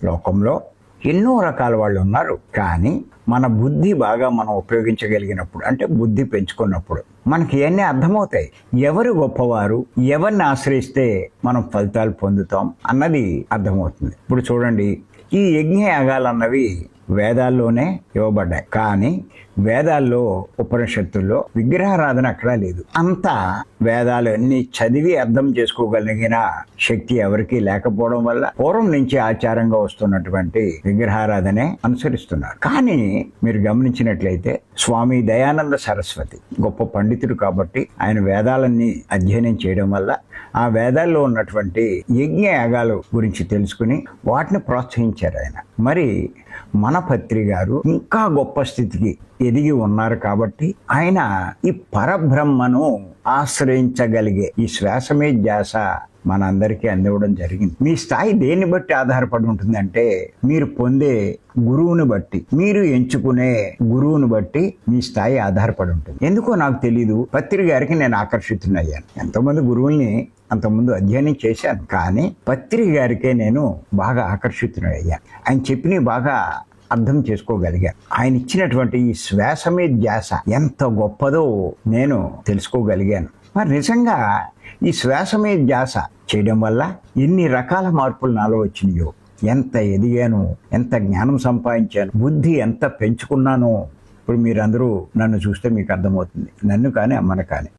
లోకంలో ఎన్నో రకాల వాళ్ళు ఉన్నారు. కానీ మన బుద్ధి బాగా మనం ఉపయోగించగలిగినప్పుడు, అంటే బుద్ధి పెంచుకున్నప్పుడు మనకి ఇవన్నీ అర్థమవుతాయి. ఎవరు గొప్పవారు, ఎవరిని ఆశ్రయిస్తే మనం ఫలితాలు పొందుతాం అన్నది అర్థమవుతుంది. ఇప్పుడు చూడండి, ఈ యజ్ఞయాగాలు అన్నవి వేదాల్లోనే ఇవ్వబడ్డాయి. కానీ వేదాల్లో, ఉపనిషత్తుల్లో విగ్రహారాధన అక్కడ లేదు. అంతా వేదాలు అన్ని చదివి అర్థం చేసుకోగలిగిన శక్తి ఎవరికీ లేకపోవడం వల్ల పూర్వం నుంచి ఆచారంగా వస్తున్నటువంటి విగ్రహారాధనే అనుసరిస్తున్నారు. కానీ మీరు గమనించినట్లయితే స్వామి దయానంద సరస్వతి గొప్ప పండితుడు కాబట్టి ఆయన వేదాలన్నీ అధ్యయనం చేయడం వల్ల ఆ వేదాల్లో ఉన్నటువంటి యజ్ఞ యాగాలు గురించి తెలుసుకుని వాటిని ప్రోత్సహించారు ఆయన. మరి మన పత్రి గారు ఇంకా గొప్ప స్థితికి ఎదిగి ఉన్నారు కాబట్టి ఆయన ఈ పరబ్రహ్మను ఆశ్రయించగలిగే ఈ శ్వాసమే ధ్యాస మనందరికీ అందివ్వడం జరిగింది. మీ స్థాయి దేన్ని బట్టి ఆధారపడి ఉంటుందంటే మీరు పొందే గురువుని బట్టి, మీరు ఎంచుకునే గురువుని బట్టి మీ స్థాయి ఆధారపడి ఉంటుంది. ఎందుకో నాకు తెలీదు, పత్రి గారికి నేను ఆకర్షితున్నయ్యాను. ఎంతోమంది గురువుల్ని అంతకుముందు అధ్యయనం చేశాను, కానీ పత్రి గారికే నేను బాగా ఆకర్షితున్నయ్యాను. ఆయన చెప్పినవి బాగా అర్థం చేసుకోగలిగాను. ఆయన ఇచ్చినటువంటి ఈ శ్వాసమే ధ్యాస ఎంత గొప్పదో నేను తెలుసుకోగలిగాను. మరి నిజంగా ఈ శ్వాసమే ధ్యాస చేయడం వల్ల ఎన్ని రకాల మార్పులు నాలో వచ్చినాయో, ఎంత ఎదిగాను, ఎంత జ్ఞానం సంపాదించాను, బుద్ధి ఎంత పెంచుకున్నానో ఇప్పుడు మీరందరూ నన్ను చూస్తే మీకు అర్థమవుతుంది. నన్ను కానీ అమ్మను కానీ.